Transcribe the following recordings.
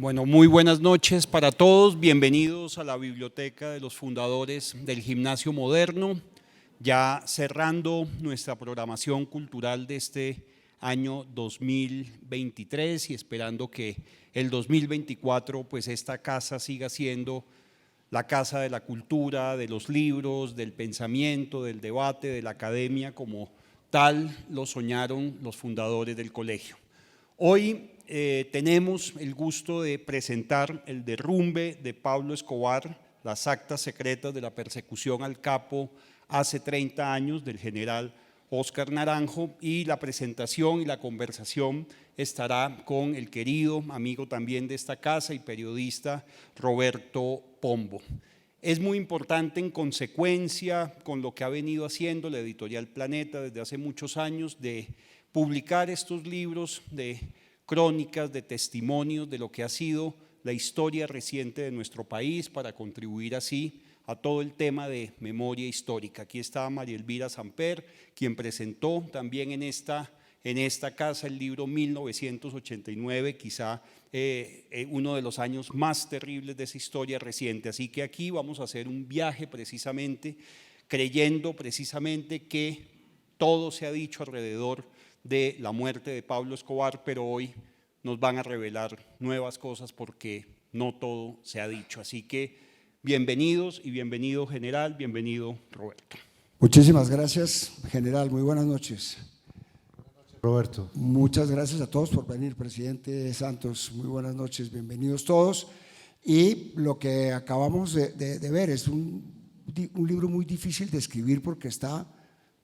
Bueno, muy buenas noches para todos. Bienvenidos a la Biblioteca de los Fundadores del Gimnasio Moderno. Ya cerrando nuestra programación cultural de este año 2023 y esperando que el 2024, pues esta casa siga siendo la casa de la cultura, de los libros, del pensamiento, del debate, de la academia, como tal lo soñaron los fundadores del colegio. Hoy tenemos el gusto de presentar el derrumbe de Pablo Escobar, las actas secretas de la persecución al capo hace 30 años del general Óscar Naranjo, y la presentación y la conversación estará con el querido amigo también de esta casa y periodista Roberto Pombo. Es muy importante, en consecuencia con lo que ha venido haciendo la editorial Planeta desde hace muchos años, de publicar estos libros de crónicas, de testimonios de lo que ha sido la historia reciente de nuestro país, para contribuir así a todo el tema de memoria histórica. Aquí está María Elvira Samper, quien presentó también en esta casa el libro 1989, quizá uno de los años más terribles de esa historia reciente. Así que aquí vamos a hacer un viaje precisamente, creyendo precisamente que todo se ha dicho alrededor de la muerte de Pablo Escobar, pero hoy nos van a revelar nuevas cosas porque no todo se ha dicho. Así que bienvenidos y bienvenido general, bienvenido Roberto. Muchísimas gracias, general, muy buenas noches. Buenas noches, Roberto. Muchas gracias a todos por venir, presidente Santos, muy buenas noches, bienvenidos todos. Y lo que acabamos de ver es un libro muy difícil de escribir porque está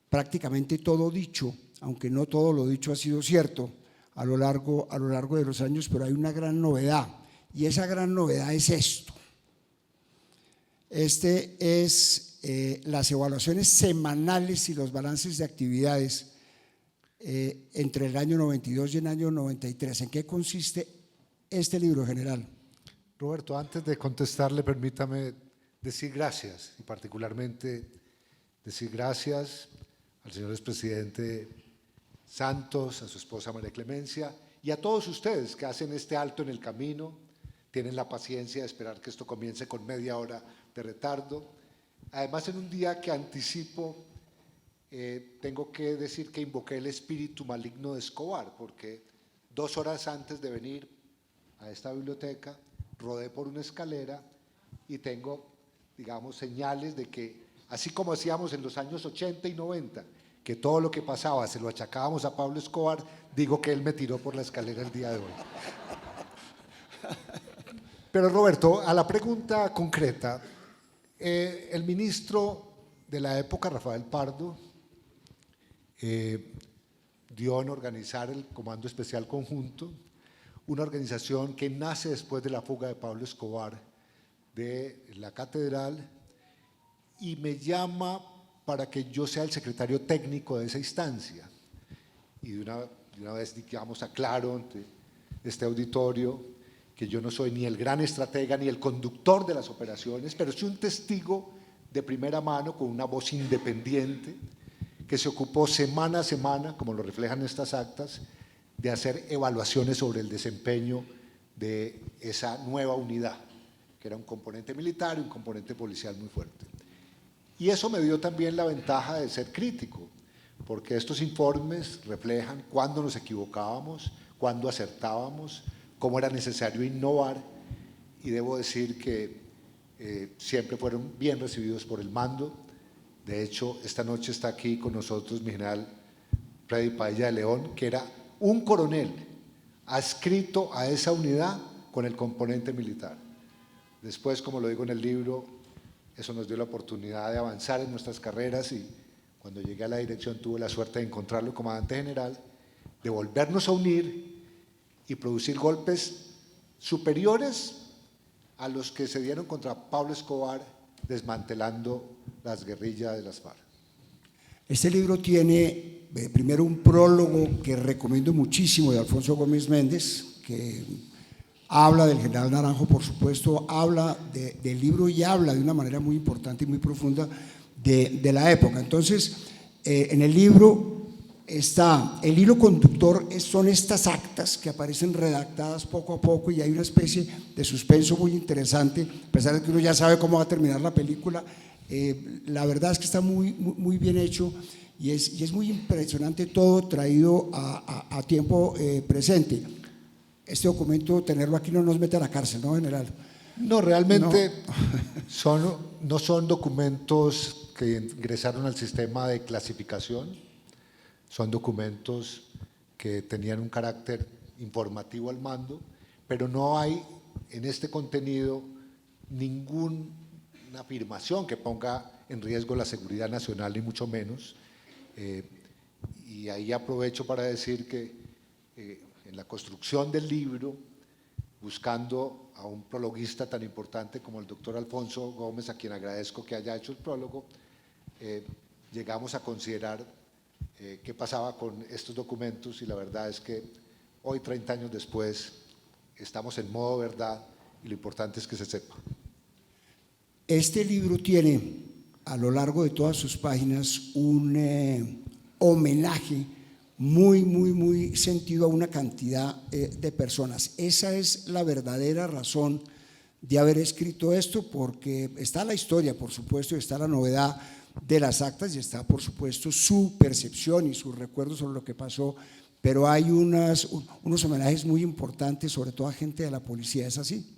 prácticamente todo dicho, aunque no todo lo dicho ha sido cierto a lo largo de los años, pero hay una gran novedad, y esa gran novedad es esto. Este es las evaluaciones semanales y los balances de actividades entre el año 92 y el año 93. ¿En qué consiste este libro, general? Roberto, antes de contestarle, permítame decir gracias, y particularmente decir gracias al señor expresidente Santos, a su esposa María Clemencia y a todos ustedes que hacen este alto en el camino, tienen la paciencia de esperar que esto comience con media hora de retardo. Además, en un día que anticipo, tengo que decir que invoqué el espíritu maligno de Escobar, porque 2 horas antes de venir a esta biblioteca, rodé por una escalera y tengo, digamos, señales de que, así como hacíamos en los años 80 y 90, que todo lo que pasaba se lo achacábamos a Pablo Escobar, digo que él me tiró por la escalera el día de hoy. Pero Roberto, a la pregunta concreta, el ministro de la época, Rafael Pardo, dio en organizar el Comando Especial Conjunto, una organización que nace después de la fuga de Pablo Escobar de la catedral, y me llama para que yo sea el secretario técnico de esa instancia. Y de una vez, digamos, aclaro ante este auditorio que yo no soy ni el gran estratega ni el conductor de las operaciones, pero soy un testigo de primera mano con una voz independiente que se ocupó semana a semana, como lo reflejan estas actas, de hacer evaluaciones sobre el desempeño de esa nueva unidad, que era un componente militar y un componente policial muy fuerte. Y eso me dio también la ventaja de ser crítico, porque estos informes reflejan cuándo nos equivocábamos, cuándo acertábamos, cómo era necesario innovar, y debo decir que siempre fueron bien recibidos por el mando. De hecho, esta noche está aquí con nosotros mi general Freddy Padilla de León, que era un coronel adscrito a esa unidad con el componente militar. Después, como lo digo en el libro, eso nos dio la oportunidad de avanzar en nuestras carreras, y cuando llegué a la dirección tuve la suerte de encontrarlo comandante general, de volvernos a unir y producir golpes superiores a los que se dieron contra Pablo Escobar, desmantelando las guerrillas de las FARC. Este libro tiene primero un prólogo que recomiendo muchísimo, de Alfonso Gómez Méndez, que habla del general Naranjo, por supuesto, habla del libro y habla de una manera muy importante y muy profunda de la época. Entonces, en el libro el hilo conductor son estas actas que aparecen redactadas poco a poco y hay una especie de suspenso muy interesante, a pesar de que uno ya sabe cómo va a terminar la película. La verdad es que está muy bien hecho y es muy impresionante todo traído a tiempo presente. Este documento, tenerlo aquí no nos mete a la cárcel, ¿no, general? No, realmente No. no son documentos que ingresaron al sistema de clasificación, son documentos que tenían un carácter informativo al mando, pero no hay en este contenido ninguna afirmación que ponga en riesgo la seguridad nacional, ni mucho menos. Y ahí aprovecho para decir que en la construcción del libro, buscando a un prologuista tan importante como el doctor Alfonso Gómez, a quien agradezco que haya hecho el prólogo, llegamos a considerar qué pasaba con estos documentos y la verdad es que hoy, 30 años después, estamos en modo verdad y lo importante es que se sepa. Este libro tiene a lo largo de todas sus páginas un homenaje muy sentido a una cantidad de personas. Esa es la verdadera razón de haber escrito esto, porque está la historia, por supuesto, y está la novedad de las actas y está, por supuesto, su percepción y sus recuerdos sobre lo que pasó, pero hay unos homenajes muy importantes, sobre todo a gente de la policía. ¿Es así?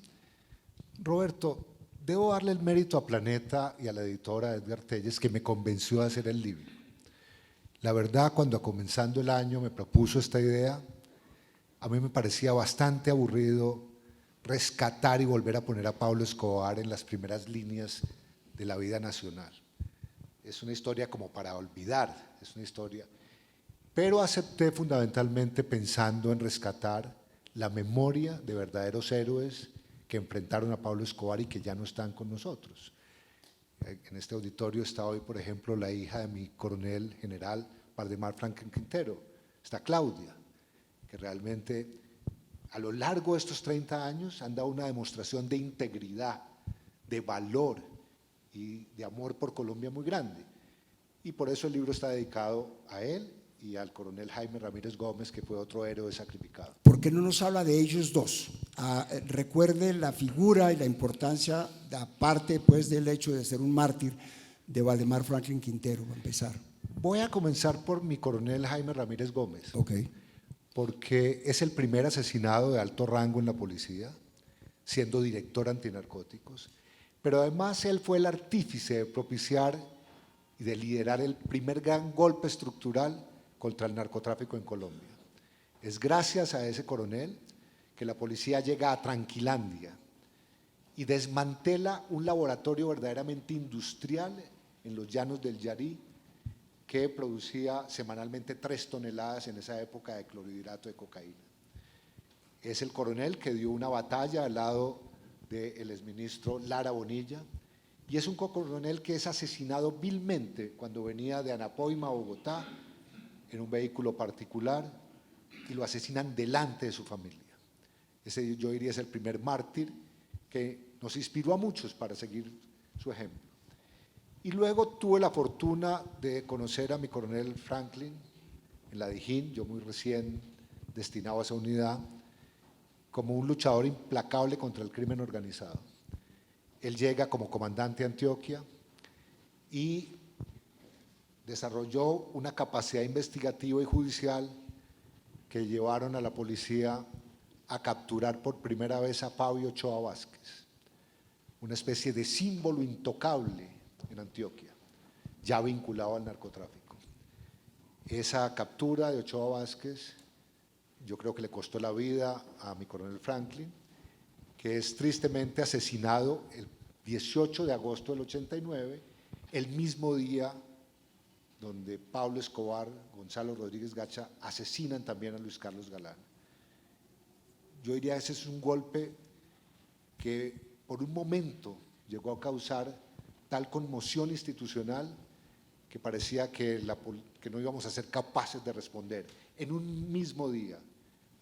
Roberto, debo darle el mérito a Planeta y a la editora Edgar Telles que me convenció de hacer el libro. La verdad, cuando comenzando el año me propuso esta idea, a mí me parecía bastante aburrido rescatar y volver a poner a Pablo Escobar en las primeras líneas de la vida nacional. Es una historia como para olvidar, es una historia, pero acepté fundamentalmente pensando en rescatar la memoria de verdaderos héroes que enfrentaron a Pablo Escobar y que ya no están con nosotros. En este auditorio está hoy, por ejemplo, la hija de mi coronel general Valdemar Franklin Quintero, está Claudia, que realmente a lo largo de estos 30 años han dado una demostración de integridad, de valor y de amor por Colombia muy grande. Y por eso el libro está dedicado a él y al coronel Jaime Ramírez Gómez, que fue otro héroe sacrificado. ¿Por qué no nos habla de ellos dos? Recuerde la figura y la importancia, aparte pues del hecho de ser un mártir, de Valdemar Franklin Quintero, para empezar. Voy a comenzar por mi coronel Jaime Ramírez Gómez, Okay. porque es el primer asesinado de alto rango en la policía, siendo director antinarcóticos, pero además él fue el artífice de propiciar y de liderar el primer gran golpe estructural contra el narcotráfico en Colombia. Es gracias a ese coronel que la policía llega a Tranquilandia y desmantela un laboratorio verdaderamente industrial en los llanos del Yarí que producía semanalmente 3 toneladas en esa época de clorhidrato de cocaína. Es el coronel que dio una batalla al lado del exministro Lara Bonilla y es un coronel que es asesinado vilmente cuando venía de Anapoima a Bogotá en un vehículo particular y lo asesinan delante de su familia. Ese, yo diría, es el primer mártir que nos inspiró a muchos para seguir su ejemplo. Y luego tuve la fortuna de conocer a mi coronel Franklin en la Dijín, yo muy recién destinado a esa unidad, como un luchador implacable contra el crimen organizado. Él llega como comandante a Antioquia y desarrolló una capacidad investigativa y judicial que llevaron a la policía a capturar por primera vez a Fabio Ochoa Vázquez, una especie de símbolo intocable en Antioquia, ya vinculado al narcotráfico. Esa captura de Ochoa Vázquez yo creo que le costó la vida a mi coronel Franklin, que es tristemente asesinado el 18 de agosto del 89, el mismo día donde Pablo Escobar, Gonzalo Rodríguez Gacha asesinan también a Luis Carlos Galán. Yo diría que ese es un golpe que por un momento llegó a causar tal conmoción institucional que parecía que no íbamos a ser capaces de responder. En un mismo día,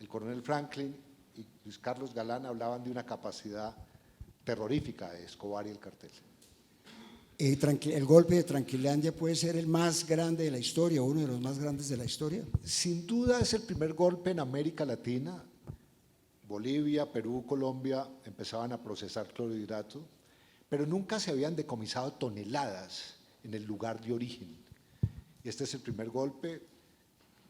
el coronel Franklin y Luis Carlos Galán hablaban de una capacidad terrorífica de Escobar y el cartel. El golpe de Tranquilandia puede ser el más grande de la historia, uno de los más grandes de la historia. Sin duda es el primer golpe en América Latina. Bolivia, Perú, Colombia empezaban a procesar clorhidrato, pero nunca se habían decomisado toneladas en el lugar de origen. Y este es el primer golpe.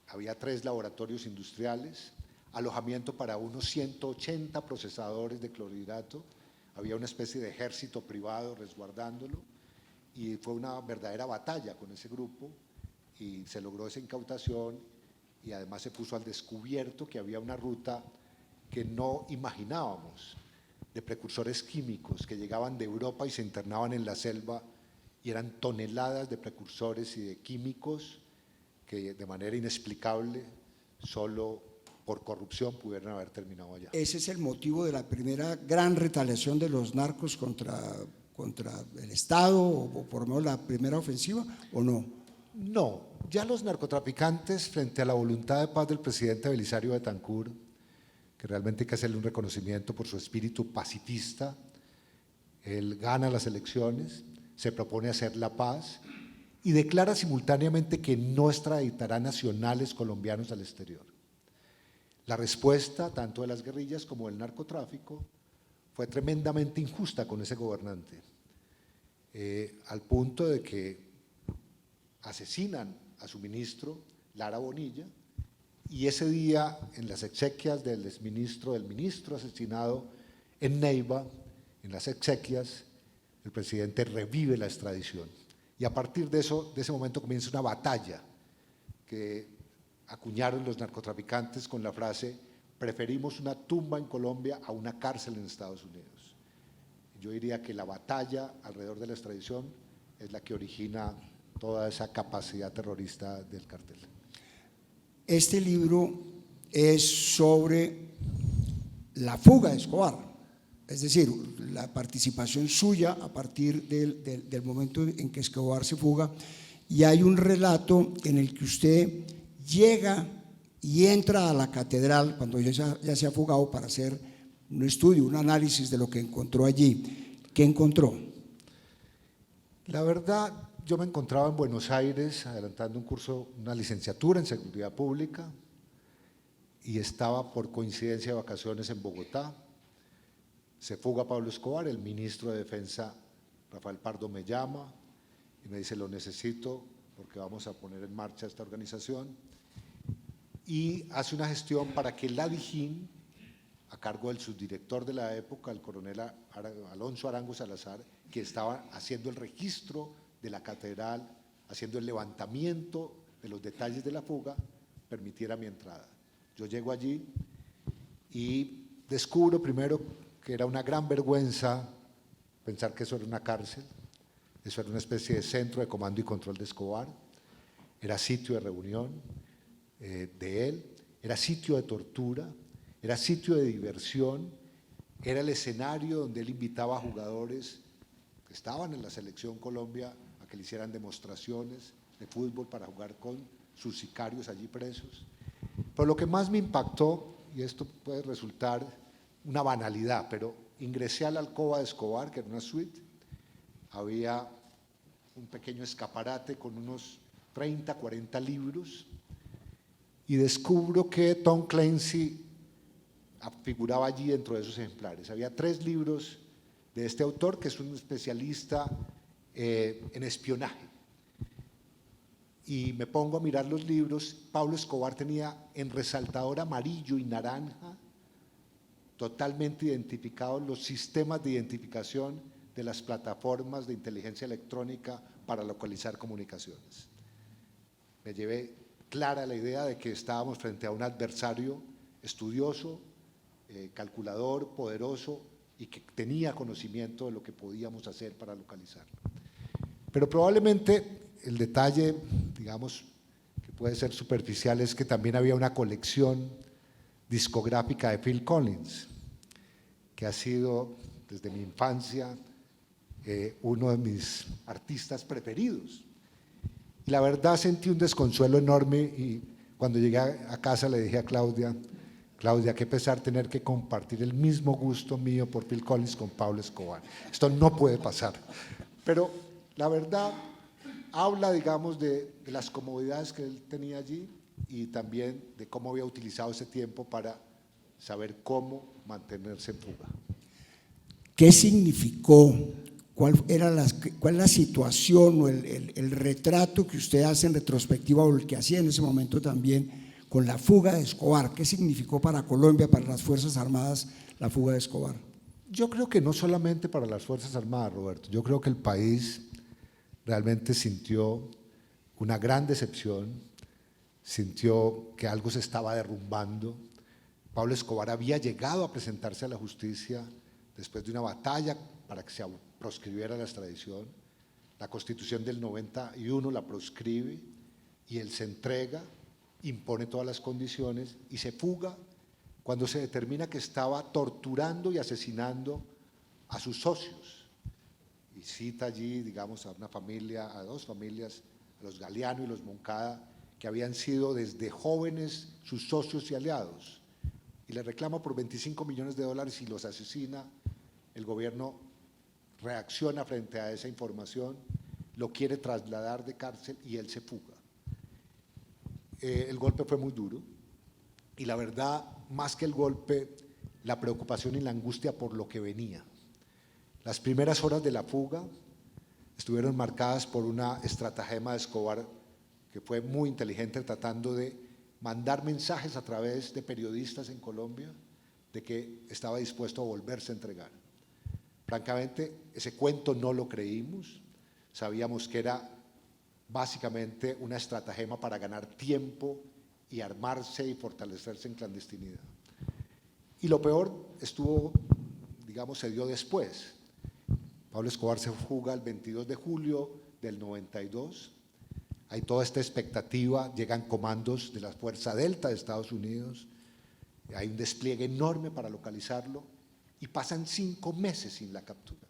Había 3 laboratorios industriales, alojamiento para unos 180 procesadores de clorhidrato, había una especie de ejército privado resguardándolo, y fue una verdadera batalla con ese grupo, y se logró esa incautación, y además se puso al descubierto que había una ruta que no imaginábamos, de precursores químicos que llegaban de Europa y se internaban en la selva, y eran toneladas de precursores y de químicos que de manera inexplicable, solo por corrupción, pudieron haber terminado allá. ¿Ese es el motivo de la primera gran retaliación de los narcos contra el Estado, o por lo menos la primera ofensiva, o no? No, ya los narcotraficantes, frente a la voluntad de paz del presidente Belisario Betancur, que realmente hay que hacerle un reconocimiento por su espíritu pacifista, él gana las elecciones, se propone hacer la paz y declara simultáneamente que no extraditará nacionales colombianos al exterior. La respuesta, tanto de las guerrillas como del narcotráfico, fue tremendamente injusta con ese gobernante, al punto de que asesinan a su ministro, Lara Bonilla, y ese día, en las exequias del ministro asesinado en Neiva, en las exequias, el presidente revive la extradición. Y a partir de ese momento comienza una batalla que acuñaron los narcotraficantes con la frase: preferimos una tumba en Colombia a una cárcel en Estados Unidos. Yo diría que la batalla alrededor de la extradición es la que origina toda esa capacidad terrorista del cartel. Este libro es sobre la fuga de Escobar, es decir, la participación suya a partir del momento en que Escobar se fuga, y hay un relato en el que usted llega y entra a la catedral cuando ya se ha fugado para hacer un estudio, un análisis de lo que encontró allí. ¿Qué encontró? La verdad, yo me encontraba en Buenos Aires adelantando un curso, una licenciatura en Seguridad Pública, y estaba por coincidencia de vacaciones en Bogotá. Se fuga Pablo Escobar, el ministro de Defensa Rafael Pardo me llama y me dice: lo necesito porque vamos a poner en marcha esta organización, y hace una gestión para que la Dijín, a cargo del subdirector de la época, el coronel Alonso Arango Salazar, que estaba haciendo el registro de la catedral, haciendo el levantamiento de los detalles de la fuga, permitiera mi entrada. Yo llego allí y descubro primero que era una gran vergüenza pensar que eso era una cárcel, eso era una especie de centro de comando y control de Escobar, era sitio de reunión de él, era sitio de tortura, era sitio de diversión, era el escenario donde él invitaba a jugadores que estaban en la selección Colombia a que le hicieran demostraciones de fútbol para jugar con sus sicarios allí presos. Pero lo que más me impactó, y esto puede resultar una banalidad, pero ingresé a la alcoba de Escobar, que era una suite, había un pequeño escaparate con unos 30, 40 libros, y descubro que Tom Clancy figuraba allí dentro de esos ejemplares. Había 3 libros de este autor, que es un especialista en espionaje. Y me pongo a mirar los libros. Pablo Escobar tenía en resaltador amarillo y naranja totalmente identificados los sistemas de identificación de las plataformas de inteligencia electrónica para localizar comunicaciones. Me llevé clara la idea de que estábamos frente a un adversario estudioso, calculador, poderoso, y que tenía conocimiento de lo que podíamos hacer para localizarlo. Pero probablemente el detalle, digamos, que puede ser superficial, es que también había una colección discográfica de Phil Collins, que ha sido desde mi infancia uno de mis artistas preferidos. Y la verdad sentí un desconsuelo enorme, y cuando llegué a casa le dije a Claudia, qué pesar tener que compartir el mismo gusto mío por Phil Collins con Pablo Escobar. Esto no puede pasar. Pero La verdad habla, digamos, de las comodidades que él tenía allí y también de cómo había utilizado ese tiempo para saber cómo mantenerse en fuga. ¿Qué significó? ¿Cuál es la situación o el retrato que usted hace en retrospectiva o el que hacía en ese momento también con la fuga de Escobar? ¿Qué significó para Colombia, para las Fuerzas Armadas, la fuga de Escobar? Yo creo que no solamente para las Fuerzas Armadas, Roberto, yo creo que el país realmente sintió una gran decepción, sintió que algo se estaba derrumbando. Pablo Escobar había llegado a presentarse a la justicia después de una batalla para que se proscribiera la extradición. La Constitución del 91 la proscribe y él se entrega, impone todas las condiciones y se fuga cuando se determina que estaba torturando y asesinando a sus socios. Y cita allí, digamos, a una familia, a dos familias, a los Galeano y los Moncada, que habían sido desde jóvenes sus socios y aliados. Y le reclama por $25 millones y los asesina. El gobierno reacciona frente a esa información, lo quiere trasladar de cárcel y él se fuga. El golpe fue muy duro y la verdad, más que el golpe, la preocupación y la angustia por lo que venía. Las primeras horas de la fuga estuvieron marcadas por una estratagema de Escobar que fue muy inteligente, tratando de mandar mensajes a través de periodistas en Colombia de que estaba dispuesto a volverse a entregar. Francamente, ese cuento no lo creímos, sabíamos que era básicamente una estratagema para ganar tiempo y armarse y fortalecerse en clandestinidad. Y lo peor estuvo, digamos, se dio después. Pablo Escobar se fuga el 22 de julio del 92, hay toda esta expectativa, llegan comandos de la Fuerza Delta de Estados Unidos, hay un despliegue enorme para localizarlo y pasan 5 meses sin la captura.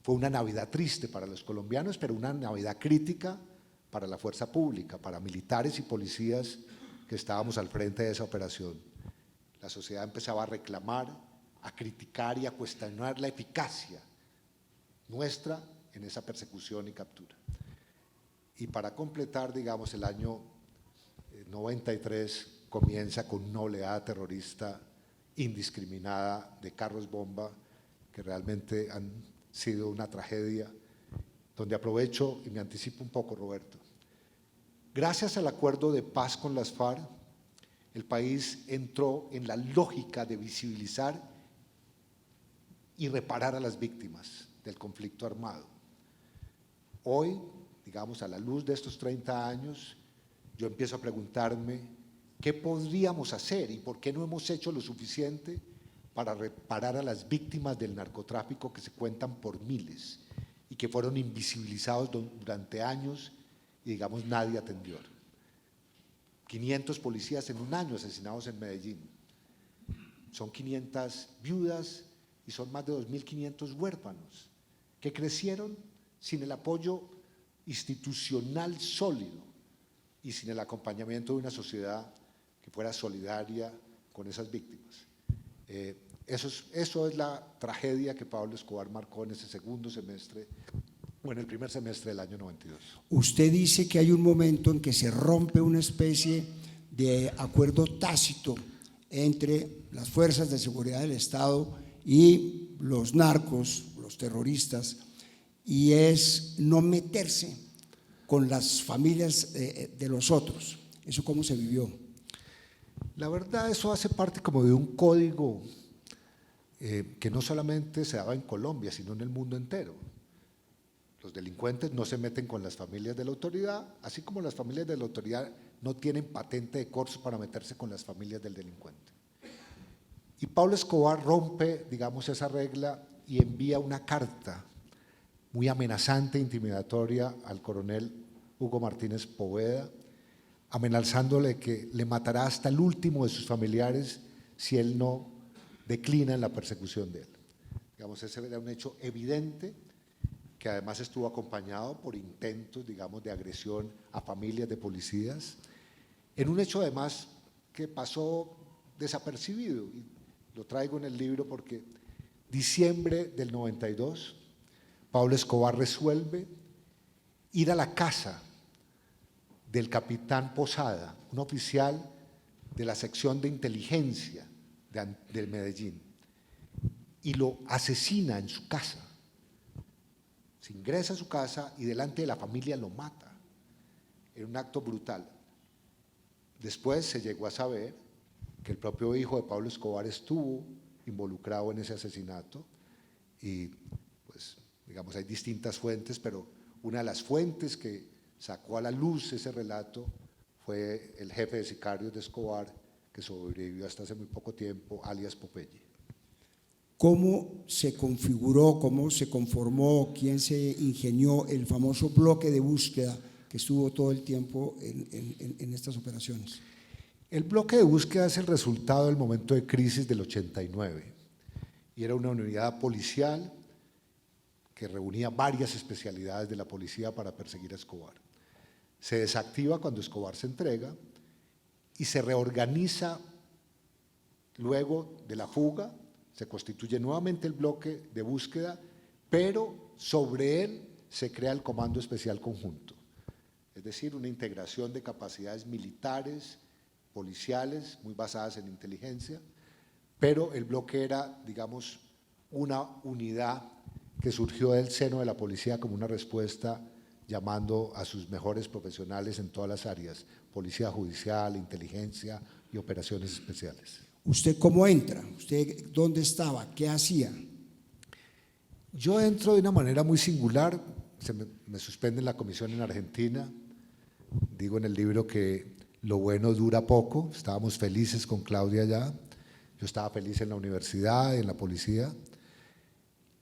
Fue una Navidad triste para los colombianos, pero una Navidad crítica para la fuerza pública, para militares y policías que estábamos al frente de esa operación. La sociedad empezaba a reclamar, a criticar y a cuestionar la eficacia nuestra en esa persecución y captura. Y para completar, digamos, el año 93 comienza con una oleada terrorista indiscriminada de carros bomba que realmente han sido una tragedia, donde aprovecho y me anticipo un poco, Roberto. Gracias al acuerdo de paz con las FARC, el país entró en la lógica de visibilizar y reparar a las víctimas del conflicto armado. Hoy, digamos, a la luz de estos 30 años, yo empiezo a preguntarme qué podríamos hacer y por qué no hemos hecho lo suficiente para reparar a las víctimas del narcotráfico, que se cuentan por miles y que fueron invisibilizados durante años y, digamos, nadie atendió. 500 policías en un año asesinados en Medellín. Son 500 viudas y son más de 2.500 huérfanos que crecieron sin el apoyo institucional sólido y sin el acompañamiento de una sociedad que fuera solidaria con esas víctimas. Eso es la tragedia que Pablo Escobar marcó en ese segundo semestre o en el primer semestre del año 92. Usted dice que hay un momento en que se rompe una especie de acuerdo tácito entre las fuerzas de seguridad del Estado y los narcos, los terroristas, y es no meterse con las familias de los otros. ¿Eso cómo se vivió? La verdad, eso hace parte como de un código que no solamente se daba en Colombia, sino en el mundo entero. Los delincuentes no se meten con las familias de la autoridad, así como las familias de la autoridad no tienen patente de corso para meterse con las familias del delincuente. Y Pablo Escobar rompe, digamos, esa regla y envía una carta muy amenazante e intimidatoria al coronel Hugo Martínez Poveda, amenazándole que le matará hasta el último de sus familiares si él no declina en la persecución de él. Digamos, ese era un hecho evidente que además estuvo acompañado por intentos, digamos, de agresión a familias de policías, en un hecho además que pasó desapercibido, y lo traigo en el libro porque diciembre del 92, Pablo Escobar resuelve ir a la casa del capitán Posada, un oficial de la sección de inteligencia del Medellín, y lo asesina en su casa. Se ingresa a su casa y delante de la familia lo mata. Era un acto brutal. Después se llegó a saber que el propio hijo de Pablo Escobar estuvo involucrado en ese asesinato y pues digamos hay distintas fuentes, pero una de las fuentes que sacó a la luz ese relato fue el jefe de sicarios de Escobar, que sobrevivió hasta hace muy poco tiempo, alias Popeye. ¿Cómo se configuró, cómo se conformó, quién se ingenió el famoso bloque de búsqueda que estuvo todo el tiempo en estas operaciones? El bloque de búsqueda es el resultado del momento de crisis del 89 y era una unidad policial que reunía varias especialidades de la policía para perseguir a Escobar. Se desactiva cuando Escobar se entrega y se reorganiza luego de la fuga. Se constituye nuevamente el bloque de búsqueda, pero sobre él se crea el Comando Especial Conjunto, es decir, una integración de capacidades militares, policiales, muy basadas en inteligencia, pero el bloque era, digamos, una unidad que surgió del seno de la policía como una respuesta llamando a sus mejores profesionales en todas las áreas, policía judicial, inteligencia y operaciones especiales. ¿Usted cómo entra? ¿Usted dónde estaba? ¿Qué hacía? Yo entro de una manera muy singular, me suspenden la comisión en Argentina, digo en el libro que lo bueno dura poco, estábamos felices con Claudia allá, yo estaba feliz en la universidad, en la policía,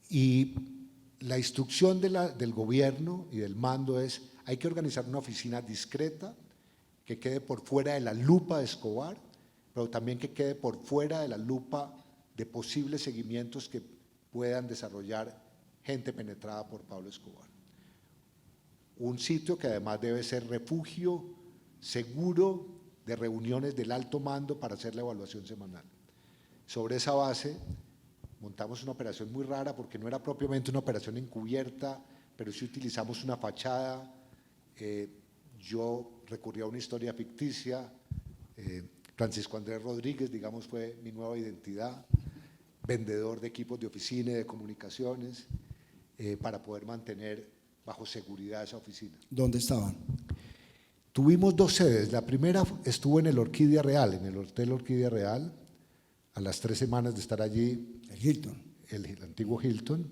y la instrucción del gobierno y del mando es, hay que organizar una oficina discreta que quede por fuera de la lupa de Escobar, pero también que quede por fuera de la lupa de posibles seguimientos que puedan desarrollar gente penetrada por Pablo Escobar. Un sitio que además debe ser refugio seguro de reuniones del alto mando para hacer la evaluación semanal. Sobre esa base montamos una operación muy rara porque no era propiamente una operación encubierta, pero sí utilizamos una fachada. Yo recurrí a una historia ficticia, Francisco Andrés Rodríguez, digamos, fue mi nueva identidad, vendedor de equipos de oficina y de comunicaciones, para poder mantener bajo seguridad esa oficina. ¿Dónde estaban? Tuvimos dos sedes, la primera estuvo en el Orquídea Real, en el Hotel Orquídea Real, a las 3 semanas de estar allí. El Hilton. El antiguo Hilton.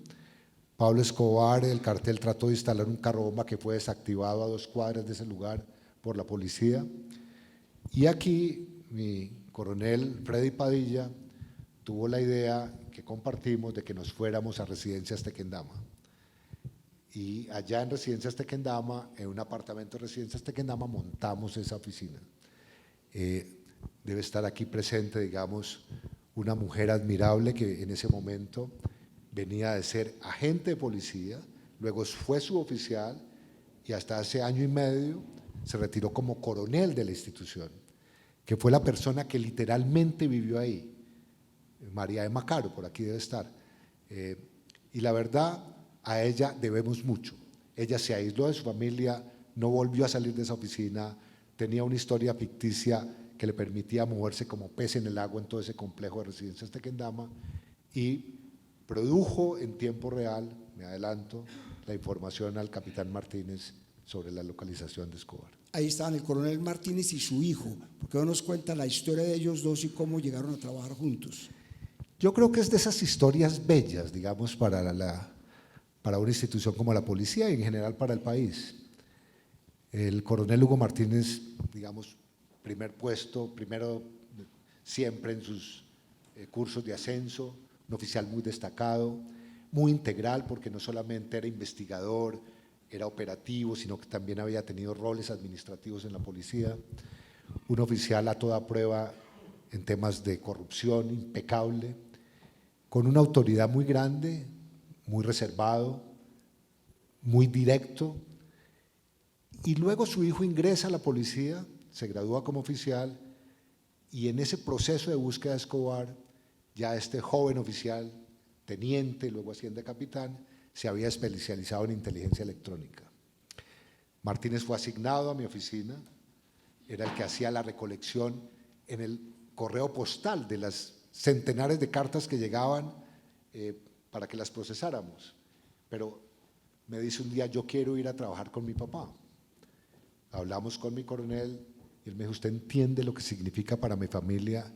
Pablo Escobar, el cartel trató de instalar un carrobomba que fue desactivado a 2 cuadras de ese lugar por la policía. Y aquí mi coronel Freddy Padilla tuvo la idea que compartimos de que nos fuéramos a Residencias Tequendama. Y allá en Residencias Tequendama, en un apartamento de Residencias Tequendama, montamos esa oficina. Debe estar aquí presente, digamos, una mujer admirable que en ese momento venía de ser agente de policía, luego fue suboficial y hasta hace año y medio se retiró como coronel de la institución, que fue la persona que literalmente vivió ahí, María de Macaro, por aquí debe estar. Y la verdad, a ella debemos mucho. Ella se aisló de su familia, no volvió a salir de esa oficina, tenía una historia ficticia que le permitía moverse como pez en el agua en todo ese complejo de Residencias Tequendama y produjo en tiempo real, me adelanto, la información al capitán Martínez sobre la localización de Escobar. Ahí estaban el coronel Martínez y su hijo. ¿Por qué no nos cuenta la historia de ellos dos y cómo llegaron a trabajar juntos? Yo creo que es de esas historias bellas, digamos, para una institución como la policía y en general para el país. El coronel Hugo Martínez, digamos, primero siempre en sus cursos de ascenso, un oficial muy destacado, muy integral porque no solamente era investigador, era operativo, sino que también había tenido roles administrativos en la policía, un oficial a toda prueba en temas de corrupción, impecable, con una autoridad muy grande, muy reservado, muy directo, y luego su hijo ingresa a la policía, se gradúa como oficial y en ese proceso de búsqueda de Escobar, ya este joven oficial, teniente, luego asciende a capitán, se había especializado en inteligencia electrónica. Martínez fue asignado a mi oficina, era el que hacía la recolección en el correo postal de las centenares de cartas que llegaban para que las procesáramos. Pero me dice un día, yo quiero ir a trabajar con mi papá. Hablamos con mi coronel y él me dijo, ¿usted entiende lo que significa para mi familia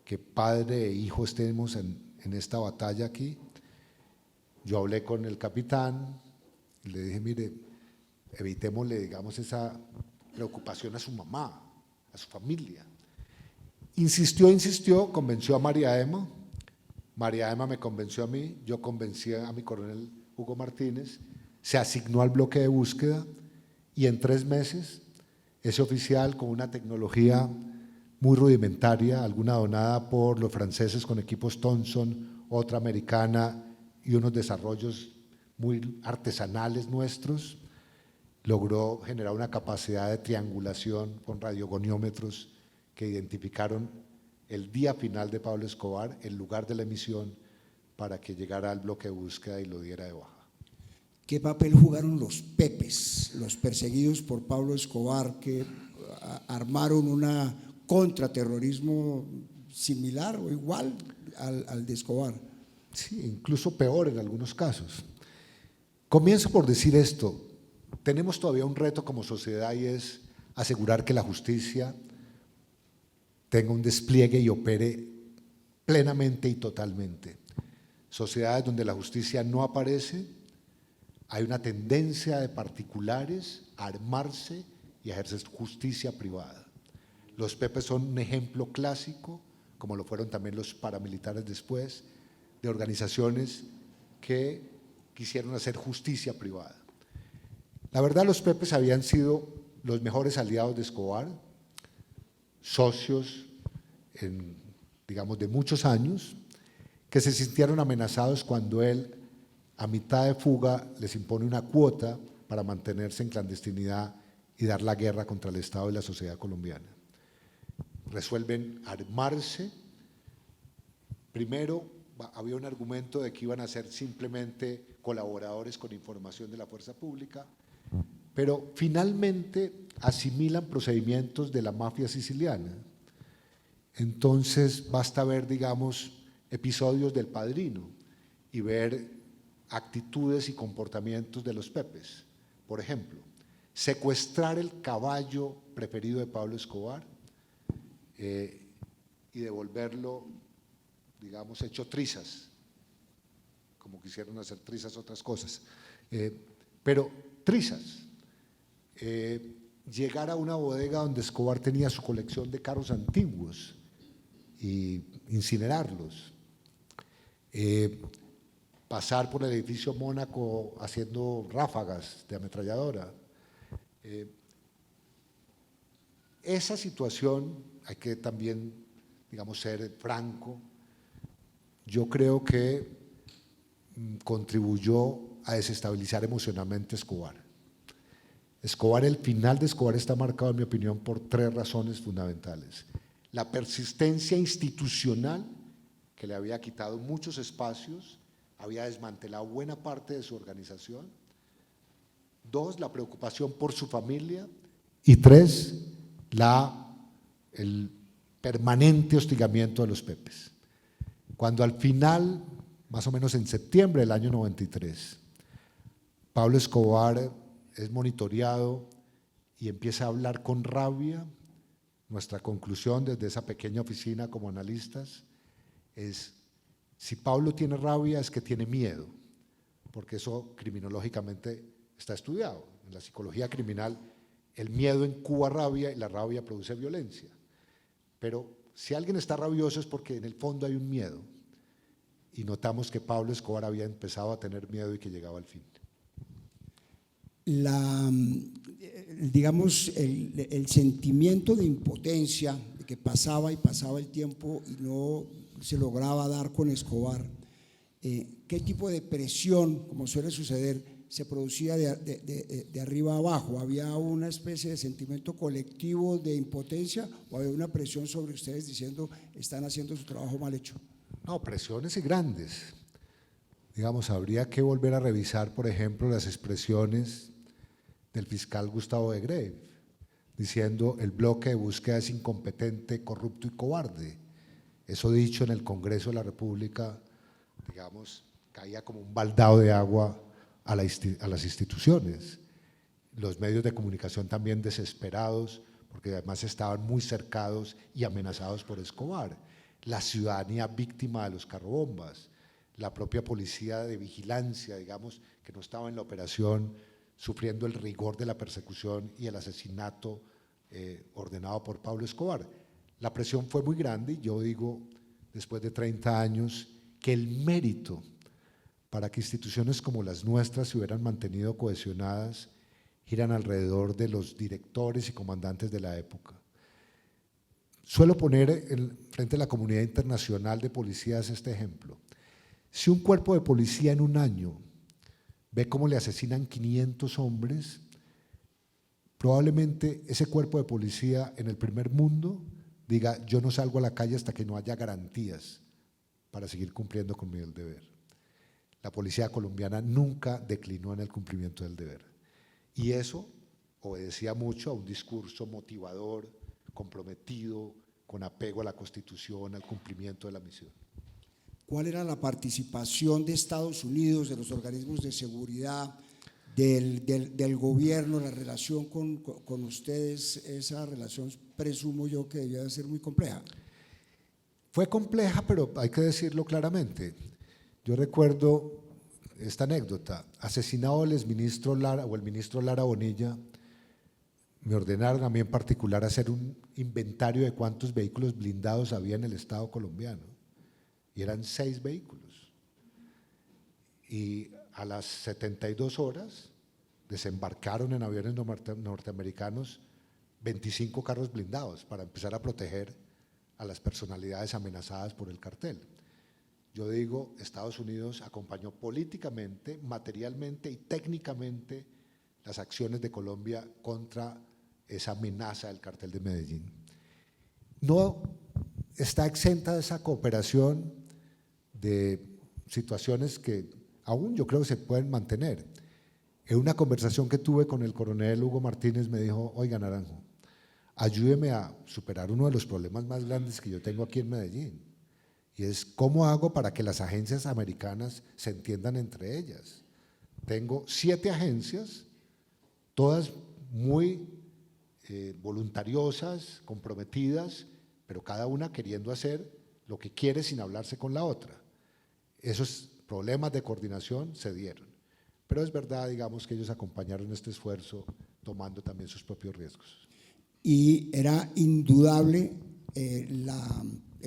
que padre e hijo estemos en esta batalla aquí? Yo hablé con el capitán y le dije, mire, evitémosle, digamos, esa preocupación a su mamá, a su familia. Insistió, convenció a María Emma me convenció a mí, yo convencí a mi coronel Hugo Martínez, se asignó al bloque de búsqueda y en 3 meses ese oficial con una tecnología muy rudimentaria, alguna donada por los franceses con equipos Thomson, otra americana y unos desarrollos muy artesanales nuestros, logró generar una capacidad de triangulación con radiogoniómetros que identificaron el día final de Pablo Escobar, el lugar de la emisión, para que llegara al bloque de búsqueda y lo diera de baja. ¿Qué papel jugaron los Pepes, los perseguidos por Pablo Escobar, que armaron una contraterrorismo similar o igual al de Escobar? Sí, incluso peor en algunos casos. Comienzo por decir esto, tenemos todavía un reto como sociedad y es asegurar que la justicia tenga un despliegue y opere plenamente y totalmente. Sociedades donde la justicia no aparece, hay una tendencia de particulares a armarse y a ejercer justicia privada. Los Pepes son un ejemplo clásico, como lo fueron también los paramilitares después, de organizaciones que quisieron hacer justicia privada. La verdad, los Pepes habían sido los mejores aliados de Escobar, socios, digamos, de muchos años, que se sintieron amenazados cuando él, a mitad de fuga, les impone una cuota para mantenerse en clandestinidad y dar la guerra contra el Estado y la sociedad colombiana. Resuelven armarse. Primero, había un argumento de que iban a ser simplemente colaboradores con información de la fuerza pública, pero finalmente asimilan procedimientos de la mafia siciliana. Entonces basta ver, digamos, episodios del Padrino y ver actitudes y comportamientos de los Pepes. Por ejemplo, secuestrar el caballo preferido de Pablo Escobar y devolverlo, digamos, hecho trizas, como quisieron hacer trizas otras cosas, pero trizas. Llegar a una bodega donde Escobar tenía su colección de carros antiguos y incinerarlos, pasar por el edificio Mónaco haciendo ráfagas de ametralladora. Esa situación, hay que también, digamos, ser franco, yo creo que contribuyó a desestabilizar emocionalmente a Escobar. El final de Escobar está marcado, en mi opinión, por 3 razones fundamentales. La persistencia institucional, que le había quitado muchos espacios, había desmantelado buena parte de su organización. 2, la preocupación por su familia. Y 3, el permanente hostigamiento de los Pepes. Cuando al final, más o menos en septiembre del año 93, Pablo Escobar es monitoreado y empieza a hablar con rabia, nuestra conclusión desde esa pequeña oficina como analistas es: si Pablo tiene rabia es que tiene miedo, porque eso criminológicamente está estudiado. En la psicología criminal, el miedo incuba rabia y la rabia produce violencia. Pero si alguien está rabioso es porque en el fondo hay un miedo. Y notamos que Pablo Escobar había empezado a tener miedo y que llegaba al fin. Digamos, el sentimiento de impotencia, de que pasaba y pasaba el tiempo y no se lograba dar con Escobar, ¿qué tipo de presión, como suele suceder, se producía de arriba a abajo? ¿Había una especie de sentimiento colectivo de impotencia o había una presión sobre ustedes diciendo están haciendo su trabajo mal hecho? No, presiones y grandes. Digamos, habría que volver a revisar, por ejemplo, las expresiones del fiscal Gustavo de Greve, diciendo el bloque de búsqueda es incompetente, corrupto y cobarde. Eso dicho en el Congreso de la República, digamos, caía como un baldado de agua a las instituciones. Los medios de comunicación también desesperados, porque además estaban muy cercados y amenazados por Escobar. La ciudadanía víctima de los carrobombas, la propia policía de vigilancia, digamos, que no estaba en la operación, sufriendo el rigor de la persecución y el asesinato ordenado por Pablo Escobar. La presión fue muy grande y yo digo, después de 30 años, que el mérito para que instituciones como las nuestras se hubieran mantenido cohesionadas giran alrededor de los directores y comandantes de la época. Suelo poner frente a la comunidad internacional de policías este ejemplo. Si un cuerpo de policía en un año ve cómo le asesinan 500 hombres, probablemente ese cuerpo de policía en el primer mundo diga, yo no salgo a la calle hasta que no haya garantías para seguir cumpliendo con mi deber. La policía colombiana nunca declinó en el cumplimiento del deber. Y eso obedecía mucho a un discurso motivador, comprometido, con apego a la Constitución, al cumplimiento de la misión. ¿Cuál era la participación de Estados Unidos, de los organismos de seguridad, del gobierno, la relación con ustedes? Esa relación presumo yo que debía de ser muy compleja. Fue compleja, pero hay que decirlo claramente. Yo recuerdo esta anécdota. Asesinado el ministro Lara Bonilla, me ordenaron a mí en particular hacer un inventario de cuántos vehículos blindados había en el Estado colombiano. Y eran 6 vehículos. Y a las 72 horas desembarcaron en aviones norteamericanos 25 carros blindados para empezar a proteger a las personalidades amenazadas por el cartel. Yo digo, Estados Unidos acompañó políticamente, materialmente y técnicamente las acciones de Colombia contra esa amenaza del cartel de Medellín. No está exenta de esa cooperación de situaciones que aún yo creo que se pueden mantener. En una conversación que tuve con el coronel Hugo Martínez me dijo, oiga Naranjo, ayúdeme a superar uno de los problemas más grandes que yo tengo aquí en Medellín, y es cómo hago para que las agencias americanas se entiendan entre ellas. Tengo 7 agencias, todas muy voluntariosas, comprometidas, pero cada una queriendo hacer lo que quiere sin hablarse con la otra. Esos problemas de coordinación se dieron, pero es verdad, digamos, que ellos acompañaron este esfuerzo tomando también sus propios riesgos. Y era indudable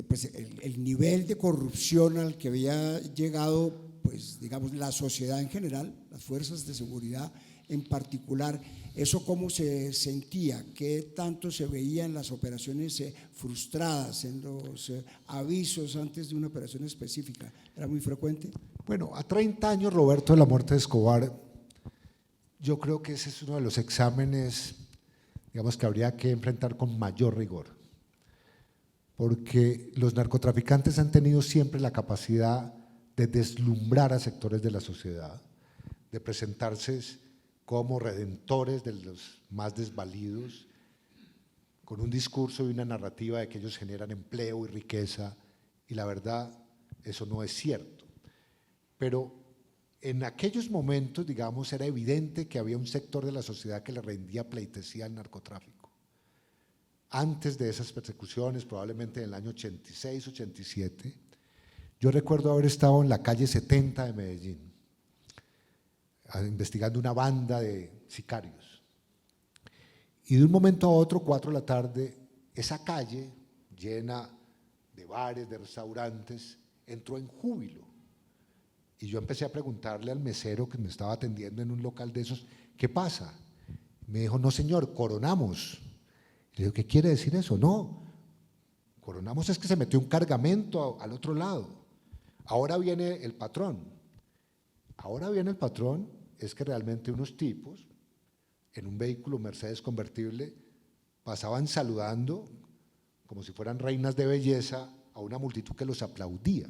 pues el nivel de corrupción al que había llegado, pues digamos, la sociedad en general, las fuerzas de seguridad en particular. ¿Eso cómo se sentía? ¿Qué tanto se veía en las operaciones frustradas, en los avisos antes de una operación específica? ¿Era muy frecuente? Bueno, a 30 años, Roberto, de la muerte de Escobar, yo creo que ese es uno de los exámenes, digamos, que habría que enfrentar con mayor rigor, porque los narcotraficantes han tenido siempre la capacidad de deslumbrar a sectores de la sociedad, de presentarse como redentores de los más desvalidos, con un discurso y una narrativa de que ellos generan empleo y riqueza, y la verdad, eso no es cierto. Pero en aquellos momentos, digamos, era evidente que había un sector de la sociedad que le rendía pleitesía al narcotráfico. Antes de esas persecuciones, probablemente en el año 86, 87, yo recuerdo haber estado en la calle 70 de Medellín, investigando una banda de sicarios. Y de un momento a otro, 4 de la tarde, esa calle llena de bares, de restaurantes, entró en júbilo. Y yo empecé a preguntarle al mesero que me estaba atendiendo en un local de esos, ¿qué pasa? Me dijo, no señor, coronamos. Le digo, ¿qué quiere decir eso? No, coronamos es que se metió un cargamento al otro lado. Ahora viene el patrón. Ahora viene el patrón, es que realmente unos tipos en un vehículo Mercedes convertible pasaban saludando como si fueran reinas de belleza a una multitud que los aplaudía.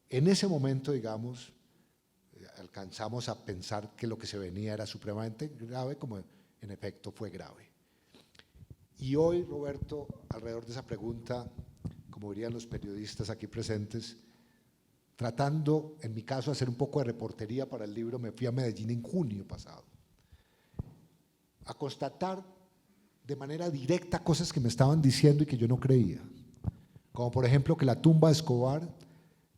En ese momento, digamos, alcanzamos a pensar que lo que se venía era supremamente grave, como en efecto fue grave. Y hoy, Roberto, alrededor de esa pregunta, como dirían los periodistas aquí presentes, tratando, en mi caso, de hacer un poco de reportería para el libro, me fui a Medellín en junio pasado, a constatar de manera directa cosas que me estaban diciendo y que yo no creía. Como por ejemplo que la tumba de Escobar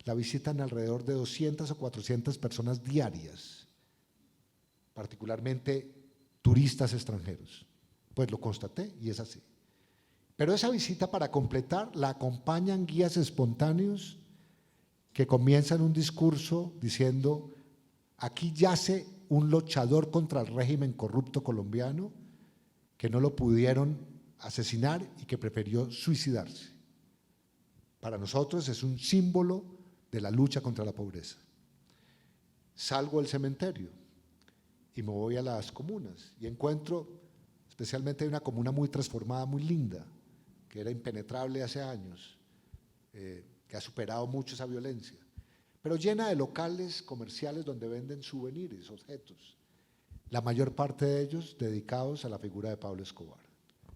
la visitan alrededor de 200 o 400 personas diarias, particularmente turistas extranjeros. Pues lo constaté y es así. Pero esa visita, para completar, la acompañan guías espontáneos que comienzan un discurso diciendo: aquí yace un luchador contra el régimen corrupto colombiano que no lo pudieron asesinar y que prefirió suicidarse. Para nosotros es un símbolo de la lucha contra la pobreza. Salgo del cementerio y me voy a las comunas y encuentro, especialmente una comuna muy transformada, muy linda, que era impenetrable hace años, que ha superado mucho esa violencia, pero llena de locales comerciales donde venden souvenirs, objetos, la mayor parte de ellos dedicados a la figura de Pablo Escobar.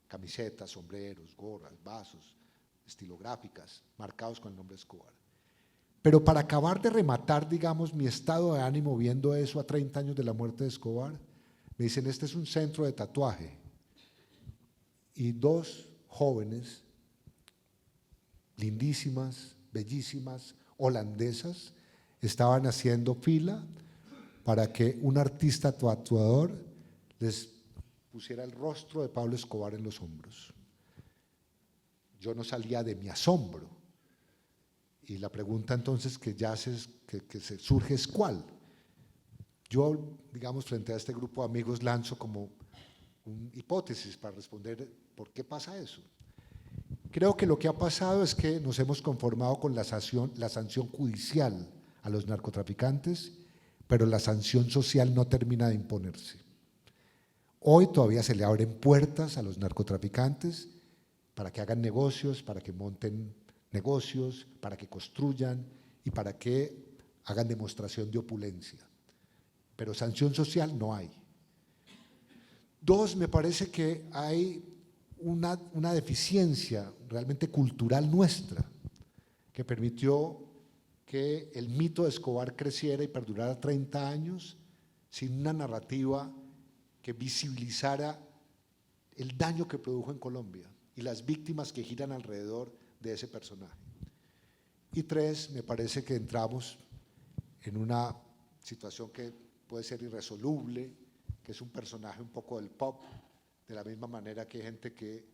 Camisetas, sombreros, gorras, vasos, estilográficas, marcados con el nombre Escobar. Pero para acabar de rematar, digamos, mi estado de ánimo viendo eso a 30 años de la muerte de Escobar, me dicen: este es un centro de tatuaje. Y dos jóvenes, lindísimas, bellísimas, holandesas, estaban haciendo fila para que un artista tatuador les pusiera el rostro de Pablo Escobar en los hombros. Yo no salía de mi asombro. Y la pregunta entonces que se surge es ¿cuál? Yo, digamos, frente a este grupo de amigos lanzo como una hipótesis para responder ¿por qué pasa eso? Creo que lo que ha pasado es que nos hemos conformado con la sanción judicial a los narcotraficantes, pero la sanción social no termina de imponerse. Hoy todavía se le abren puertas a los narcotraficantes para que hagan negocios, para que monten negocios, para que construyan y para que hagan demostración de opulencia. Pero sanción social no hay. Dos, me parece que hay una deficiencia realmente cultural nuestra que permitió que el mito de Escobar creciera y perdurara 30 años sin una narrativa que visibilizara el daño que produjo en Colombia y las víctimas que giran alrededor de ese personaje. Y tres, me parece que entramos en una situación que puede ser irresoluble, que es un personaje un poco del pop, de la misma manera que hay gente que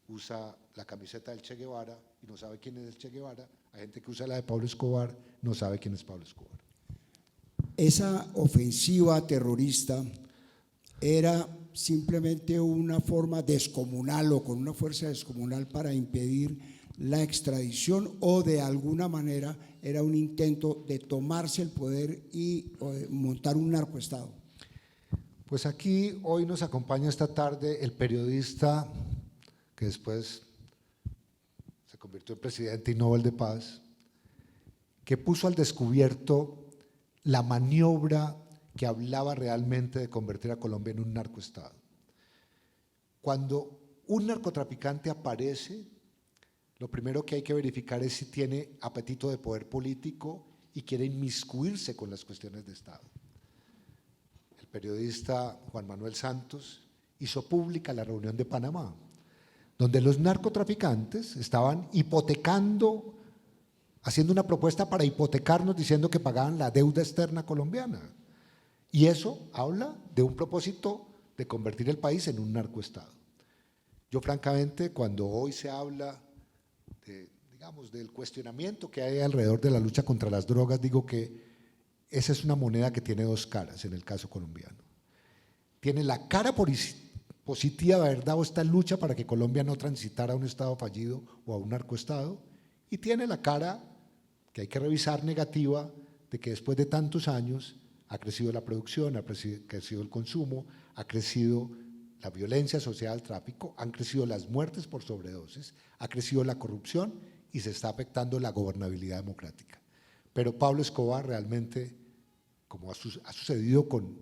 usa la camiseta del Che Guevara y no sabe quién es el Che Guevara, hay gente que usa la de Pablo Escobar, no sabe quién es Pablo Escobar. Esa ofensiva terrorista era simplemente una forma descomunal o con una fuerza descomunal para impedir la extradición, o de alguna manera era un intento de tomarse el poder y montar un narcoestado. Pues aquí hoy nos acompaña esta tarde el periodista que después se convirtió en presidente y Nobel de Paz, que puso al descubierto la maniobra que hablaba realmente de convertir a Colombia en un narcoestado. Cuando un narcotraficante aparece, lo primero que hay que verificar es si tiene apetito de poder político y quiere inmiscuirse con las cuestiones de Estado. El periodista Juan Manuel Santos hizo pública la reunión de Panamá, donde los narcotraficantes estaban hipotecando, haciendo una propuesta para hipotecarnos diciendo que pagaban la deuda externa colombiana. Y eso habla de un propósito de convertir el país en un narcoestado. Yo francamente, cuando hoy se habla del cuestionamiento que hay alrededor de la lucha contra las drogas, digo que esa es una moneda que tiene dos caras en el caso colombiano. Tiene la cara positiva de haber dado esta lucha para que Colombia no transitara a un estado fallido o a un narcoestado, y tiene la cara que hay que revisar negativa de que después de tantos años ha crecido la producción, ha crecido el consumo, ha crecido la violencia asociada al tráfico, han crecido las muertes por sobredosis, ha crecido la corrupción y se está afectando la gobernabilidad democrática. Pero Pablo Escobar realmente como ha sucedido con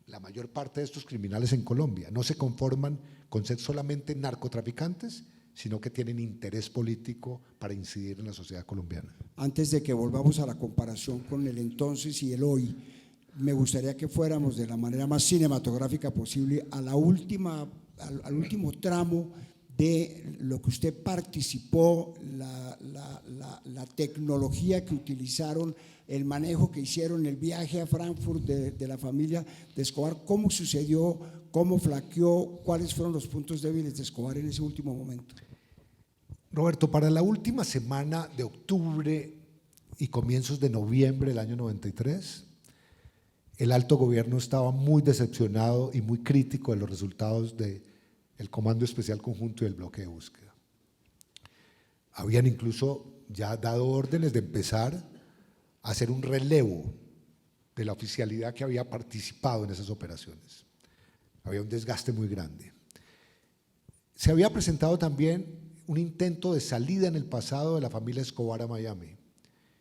la mayor parte de estos criminales en Colombia. No se conforman con ser solamente narcotraficantes, sino que tienen interés político para incidir en la sociedad colombiana. Antes de que volvamos a la comparación con el entonces y el hoy, me gustaría que fuéramos de la manera más cinematográfica posible a la última, al último tramo de lo que usted participó, la tecnología que utilizaron, el manejo que hicieron, el viaje a Frankfurt de la familia de Escobar, cómo sucedió, cómo flaqueó, cuáles fueron los puntos débiles de Escobar en ese último momento. Roberto, para la última semana de octubre y comienzos de noviembre del año 93, el alto gobierno estaba muy decepcionado y muy crítico de los resultados del Comando Especial Conjunto y el bloque de búsqueda. Habían incluso ya dado órdenes de empezar a hacer un relevo de la oficialidad que había participado en esas operaciones. Había un desgaste muy grande. Se había presentado también un intento de salida en el pasado de la familia Escobar a Miami,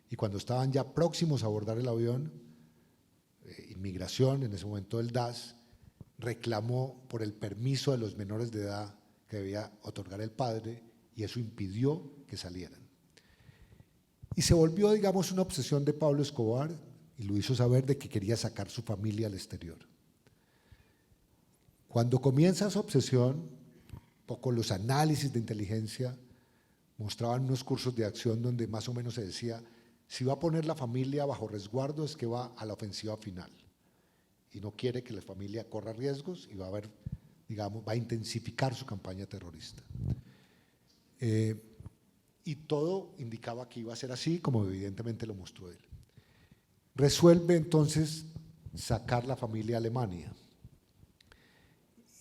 y cuando estaban ya próximos a abordar el avión, Inmigración, en ese momento el DAS, reclamó por el permiso de los menores de edad que debía otorgar el padre, y eso impidió que salieran. Y se volvió, digamos, una obsesión de Pablo Escobar, y lo hizo saber, de que quería sacar su familia al exterior. Cuando comienza esa obsesión, poco los análisis de inteligencia mostraban unos cursos de acción donde más o menos se decía: si va a poner la familia bajo resguardo es que va a la ofensiva final y no quiere que la familia corra riesgos, y va a haber, digamos, va a intensificar su campaña terrorista. Y todo indicaba que iba a ser así, como evidentemente lo mostró él. Resuelve entonces sacar la familia a Alemania,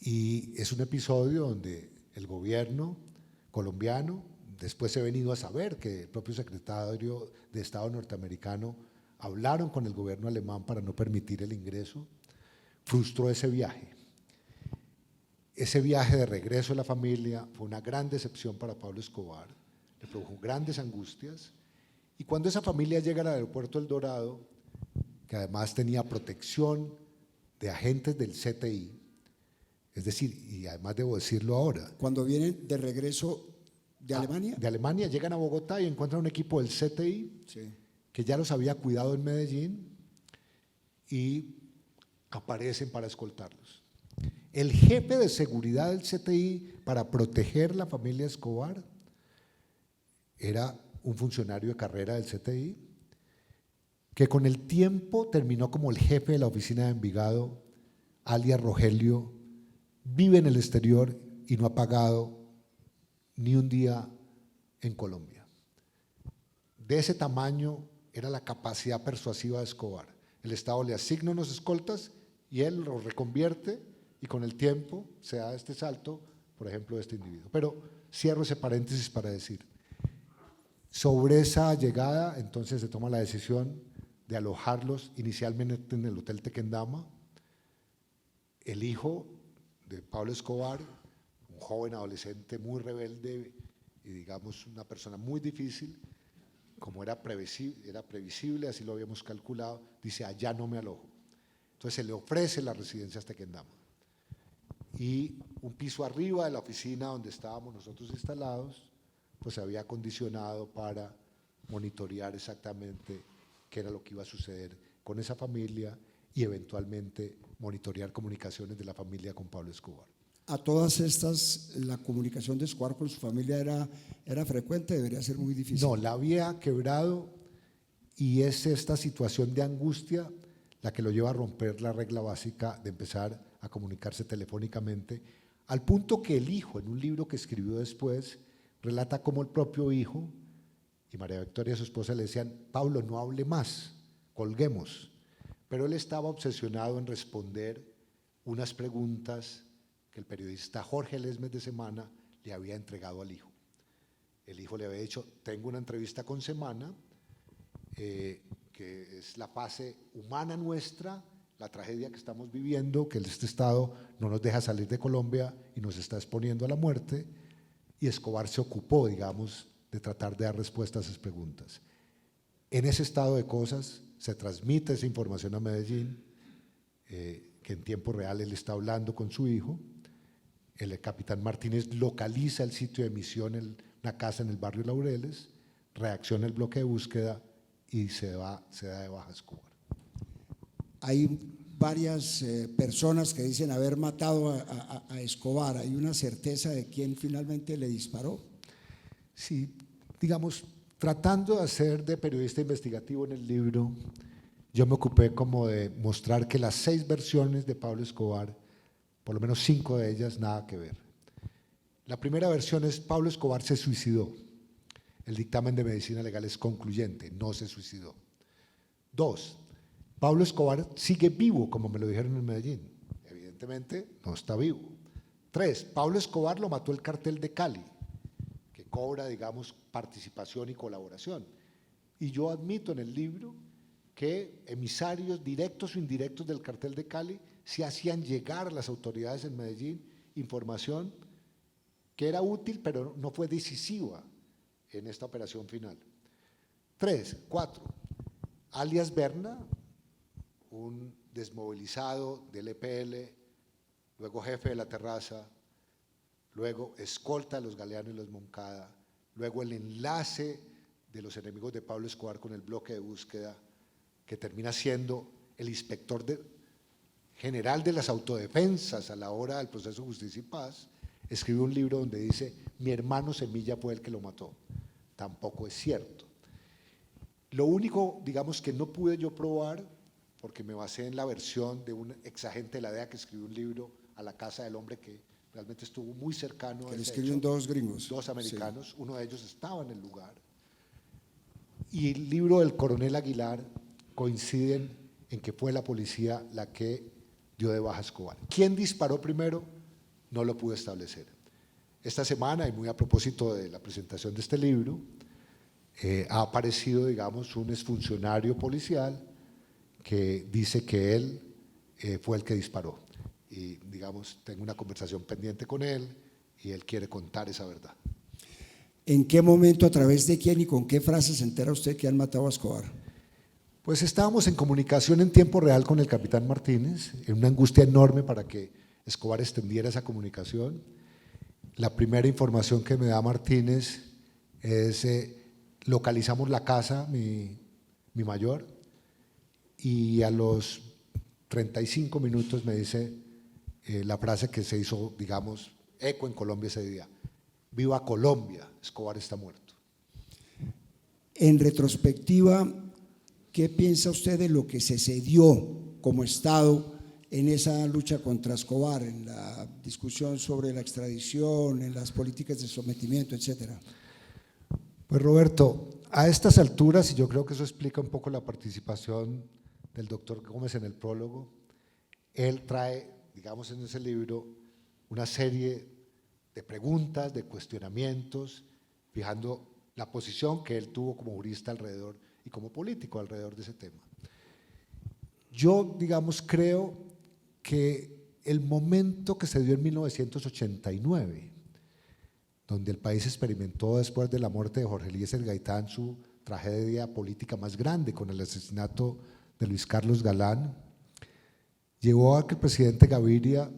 y es un episodio donde el gobierno colombiano, después he venido a saber que el propio secretario de Estado norteamericano hablaron con el gobierno alemán para no permitir el ingreso, frustró ese viaje. Ese viaje de regreso de la familia fue una gran decepción para Pablo Escobar, le produjo grandes angustias, y cuando esa familia llega al aeropuerto El Dorado, que además tenía protección de agentes del CTI, es decir, y además debo decirlo ahora, Cuando vienen de regreso de Alemania. De Alemania llegan a Bogotá y encuentran un equipo del CTI, Sí. que ya los había cuidado en Medellín, y aparecen para escoltarlos. El jefe de seguridad del CTI para proteger la familia Escobar era un funcionario de carrera del CTI, que con el tiempo terminó como el jefe de la oficina de Envigado, alias Rogelio. Vive en el exterior y no ha pagado ni un día en Colombia. De ese tamaño era la capacidad persuasiva de Escobar. El Estado le asigna unos escoltas y él los reconvierte, y con el tiempo se da este salto, por ejemplo, de este individuo. Pero cierro ese paréntesis para decir, sobre esa llegada entonces se toma la decisión de alojarlos inicialmente en el Hotel Tequendama. El hijo de Pablo Escobar, un joven adolescente muy rebelde y, digamos, una persona muy difícil, como era previsible, así lo habíamos calculado, dice: allá no me alojo. Entonces se le ofrece la residencia Tequendama, y un piso arriba de la oficina donde estábamos nosotros instalados, pues se había acondicionado para monitorear exactamente qué era lo que iba a suceder con esa familia, y eventualmente monitorear comunicaciones de la familia con Pablo Escobar. A todas estas, la comunicación de Escobar con su familia era frecuente, debería ser muy difícil. No, la había quebrado, y es esta situación de angustia la que lo lleva a romper la regla básica de empezar a comunicarse telefónicamente, al punto que el hijo, en un libro que escribió después, relata cómo el propio hijo y María Victoria, su esposa, le decían: Pablo, no hable más, colguemos. Pero él estaba obsesionado en responder unas preguntas que el periodista Jorge Lesmes de Semana le había entregado al hijo. El hijo le había dicho: tengo una entrevista con Semana, que es la fase humana nuestra, la tragedia que estamos viviendo, que este Estado no nos deja salir de Colombia y nos está exponiendo a la muerte, y Escobar se ocupó, digamos, de tratar de dar respuesta a esas preguntas. En ese estado de cosas se transmite esa información a Medellín, que en tiempo real él está hablando con su hijo. El capitán Martínez localiza el sitio de emisión, una casa en el barrio Laureles, reacciona el bloque de búsqueda y se da de baja Escobar. Hay varias personas que dicen haber matado a Escobar. ¿Hay una certeza de quién finalmente le disparó? Sí, digamos, tratando de hacer de periodista investigativo en el libro, yo me ocupé como de mostrar que las 6 versiones de Pablo Escobar, por lo menos 5 de ellas, nada que ver. La primera versión es: Pablo Escobar se suicidó. El dictamen de medicina legal es concluyente, no se suicidó. 2, Pablo Escobar sigue vivo, como me lo dijeron en Medellín. Evidentemente no está vivo. 3, Pablo Escobar lo mató el cartel de Cali, que cobra, digamos, participación y colaboración. Y yo admito en el libro que emisarios directos o indirectos del cartel de Cali se hacían llegar a las autoridades en Medellín información que era útil, pero no fue decisiva en esta operación final. 4, alias Berna, un desmovilizado del EPL, luego jefe de la Terraza, luego escolta de los Galeano y los Moncada, luego el enlace de los enemigos de Pablo Escobar con el bloque de búsqueda, que termina siendo el inspector general de las autodefensas a la hora del proceso de Justicia y Paz. Escribe un libro donde dice: mi hermano Semilla fue el que lo mató. Tampoco es cierto. Lo único, digamos, que no pude yo probar, porque me basé en la versión de un exagente de la DEA que escribió un libro, A la casa del hombre, que realmente estuvo muy cercano. Que le escribieron 2 gringos. 2 americanos, sí. Uno de ellos estaba en el lugar. Y el libro del coronel Aguilar coinciden en que fue la policía la que dio de baja a Escobar. ¿Quién disparó primero? No lo pude establecer. Esta semana, y muy a propósito de la presentación de este libro, ha aparecido, digamos, un exfuncionario policial que dice que él fue el que disparó. Y, digamos, tengo una conversación pendiente con él y él quiere contar esa verdad. ¿En qué momento, a través de quién y con qué frase se entera usted que han matado a Escobar? Pues estábamos en comunicación en tiempo real con el capitán Martínez, en una angustia enorme para que Escobar extendiera esa comunicación. La primera información que me da Martínez es: localizamos la casa, mi mayor, y a los 35 minutos me dice la frase que se hizo, digamos, eco en Colombia ese día: viva Colombia, Escobar está muerto. En retrospectiva, ¿qué piensa usted de lo que se cedió como Estado en esa lucha contra Escobar, en la discusión sobre la extradición, en las políticas de sometimiento, etcétera? Pues Roberto, a estas alturas, y yo creo que eso explica un poco la participación del doctor Gómez en el prólogo, él trae, digamos, en ese libro una serie de preguntas, de cuestionamientos, fijando la posición que él tuvo como jurista alrededor y como político alrededor de ese tema. Yo, digamos, creo que el momento que se dio en 1989, donde el país experimentó después de la muerte de Jorge Eliezer Gaitán su tragedia política más grande con el asesinato de Luis Carlos Galán, llevó a que el presidente Gaviria,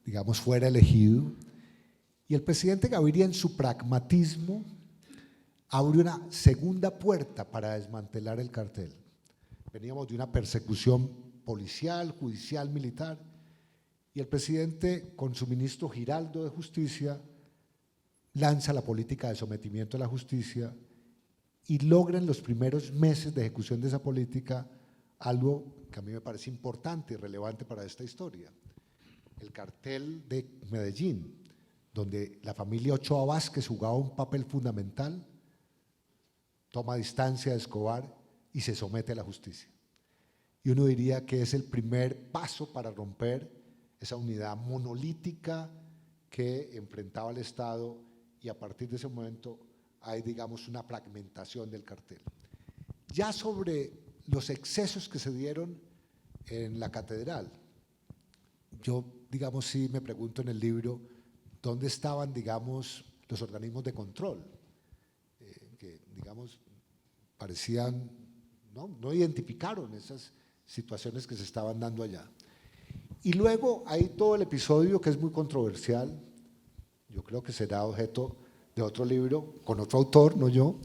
digamos, fuera elegido, y el presidente Gaviria, en su pragmatismo, abrió una segunda puerta para desmantelar el cartel. Veníamos de una persecución policial, judicial, militar, y el presidente, con su ministro Giraldo de Justicia, lanza la política de sometimiento a la justicia y logra en los primeros meses de ejecución de esa política algo que a mí me parece importante y relevante para esta historia: el cartel de Medellín, donde la familia Ochoa Vázquez jugaba un papel fundamental, toma distancia de Escobar y se somete a la justicia. Y uno diría que es el primer paso para romper esa unidad monolítica que enfrentaba el Estado, y a partir de ese momento hay, digamos, una fragmentación del cartel. Ya sobre los excesos que se dieron en la catedral, yo, digamos, sí me pregunto en el libro, ¿dónde estaban, digamos, los organismos de control? Que, digamos, parecían no identificaron esas situaciones que se estaban dando allá. Y luego hay todo el episodio que es muy controversial, yo creo que será objeto de otro libro, con otro autor, no yo,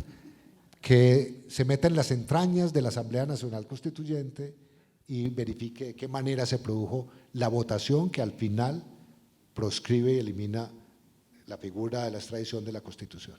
que se meta en las entrañas de la Asamblea Nacional Constituyente y verifique de qué manera se produjo la votación que al final proscribe y elimina la figura de la extradición de la Constitución.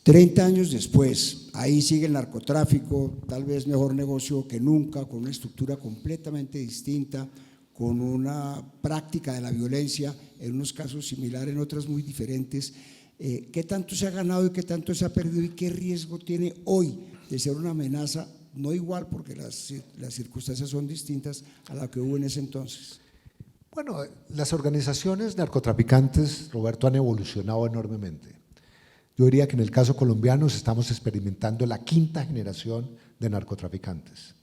30 años después, ahí sigue el narcotráfico, tal vez mejor negocio que nunca, con una estructura completamente distinta, con una práctica de la violencia, en unos casos similares, en otras muy diferentes. ¿Qué tanto se ha ganado y qué tanto se ha perdido y qué riesgo tiene hoy de ser una amenaza, no igual porque las circunstancias son distintas a la que hubo en ese entonces? Bueno, las organizaciones narcotraficantes, Roberto, han evolucionado enormemente. Yo diría que en el caso colombiano estamos experimentando la quinta generación de narcotraficantes.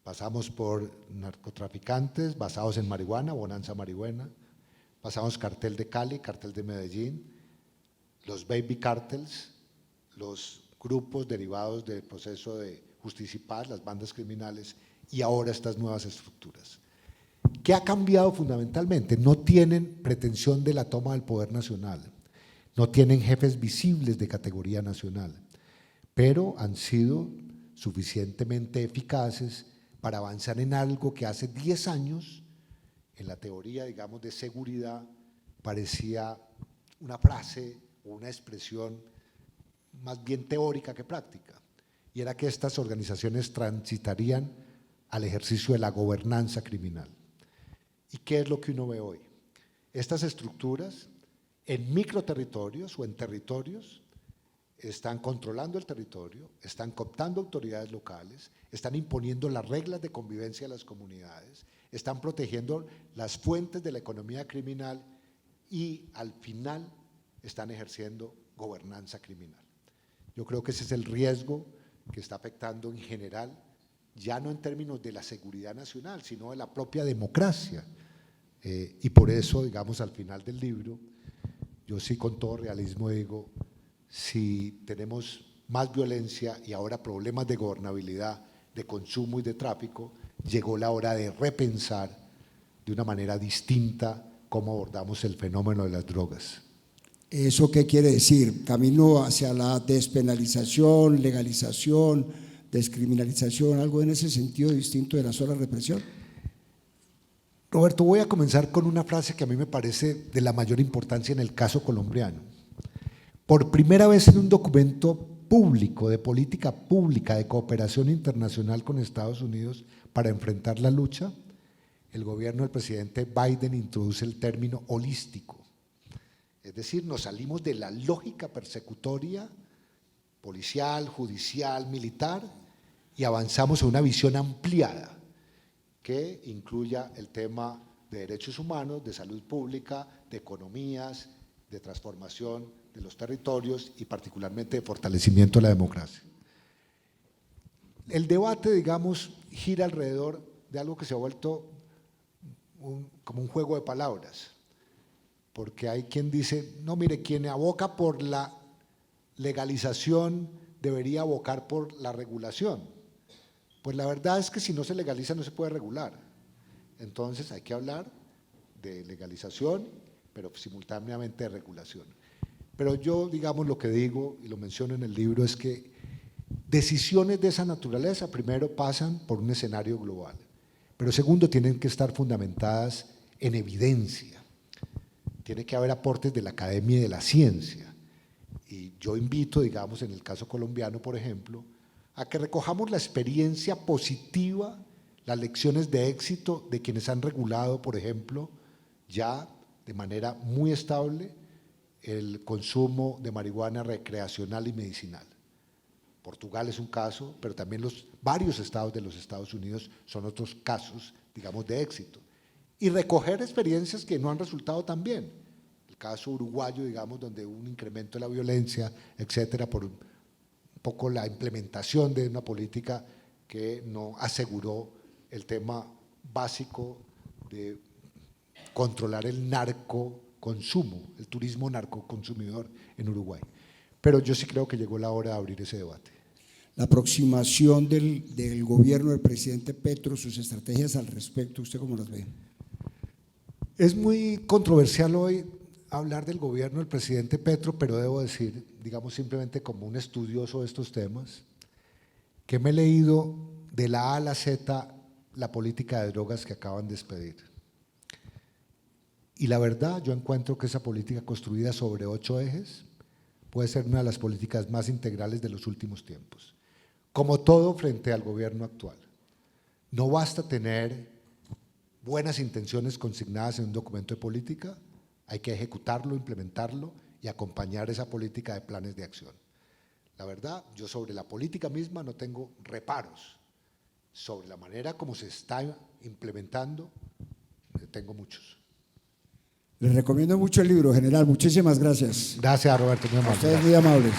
Pasamos por narcotraficantes basados en marihuana, Bonanza Marihuana, pasamos cartel de Cali, cartel de Medellín, los baby cartels, los grupos derivados del proceso de Justicia y Paz, las bandas criminales y ahora estas nuevas estructuras. ¿Qué ha cambiado fundamentalmente? No tienen pretensión de la toma del poder nacional, no tienen jefes visibles de categoría nacional, pero han sido suficientemente eficaces para avanzar en algo que hace 10 años, en la teoría, digamos, de seguridad, parecía una frase o una expresión más bien teórica que práctica, y era que estas organizaciones transitarían al ejercicio de la gobernanza criminal. ¿Y qué es lo que uno ve hoy? Estas estructuras en microterritorios o en territorios están controlando el territorio, están cooptando autoridades locales, están imponiendo las reglas de convivencia de las comunidades, están protegiendo las fuentes de la economía criminal y al final están ejerciendo gobernanza criminal. Yo creo que ese es el riesgo que está afectando en general, ya no en términos de la seguridad nacional, sino de la propia democracia. Y por eso, digamos, al final del libro, yo sí con todo realismo digo, si tenemos más violencia y ahora problemas de gobernabilidad, de consumo y de tráfico, llegó la hora de repensar de una manera distinta cómo abordamos el fenómeno de las drogas. ¿Eso qué quiere decir? ¿Camino hacia la despenalización, legalización, descriminalización, algo en ese sentido distinto de la sola represión? Roberto, voy a comenzar con una frase que a mí me parece de la mayor importancia en el caso colombiano. Por primera vez en un documento público, de política pública, de cooperación internacional con Estados Unidos para enfrentar la lucha, el gobierno del presidente Biden introduce el término holístico. Es decir, nos salimos de la lógica persecutoria, policial, judicial, militar, y avanzamos a una visión ampliada que incluya el tema de derechos humanos, de salud pública, de economías, de transformación de los territorios y particularmente de fortalecimiento de la democracia. El debate, digamos, gira alrededor de algo que se ha vuelto como un juego de palabras, porque hay quien dice, no, mire, quien aboca por la legalización debería abocar por la regulación. Pues la verdad es que si no se legaliza no se puede regular. Entonces hay que hablar de legalización, pero simultáneamente de regulación. Pero yo, digamos, lo que digo y lo menciono en el libro es que decisiones de esa naturaleza primero pasan por un escenario global, pero segundo tienen que estar fundamentadas en evidencia. Tiene que haber aportes de la academia y de la ciencia. Y yo invito, digamos, en el caso colombiano, por ejemplo, a que recojamos la experiencia positiva, las lecciones de éxito de quienes han regulado, por ejemplo, ya de manera muy estable el consumo de marihuana recreacional y medicinal. Portugal es un caso, pero también los varios estados de los Estados Unidos son otros casos, digamos, de éxito. Y recoger experiencias que no han resultado tan bien. El caso uruguayo, digamos, donde hubo un incremento de la violencia, etcétera, por un poco la implementación de una política que no aseguró el tema básico de controlar el narcoconsumo, el turismo narcoconsumidor en Uruguay. Pero yo sí creo que llegó la hora de abrir ese debate. la aproximación del gobierno del presidente Petro, sus estrategias al respecto, ¿usted cómo las ve? Es muy controversial hoy hablar del gobierno del presidente Petro, pero debo decir, digamos simplemente como un estudioso de estos temas, que me he leído de la A a la Z la política de drogas que acaban de expedir. Y la verdad, yo encuentro que esa política construida sobre 8 ejes puede ser una de las políticas más integrales de los últimos tiempos. Como todo frente al gobierno actual. No basta tener buenas intenciones consignadas en un documento de política, hay que ejecutarlo, implementarlo y acompañar esa política de planes de acción. La verdad, yo sobre la política misma no tengo reparos. Sobre la manera como se está implementando, tengo muchos. Les recomiendo mucho el libro, general. Muchísimas gracias. Gracias, Roberto. Muy amable. A ustedes muy amables.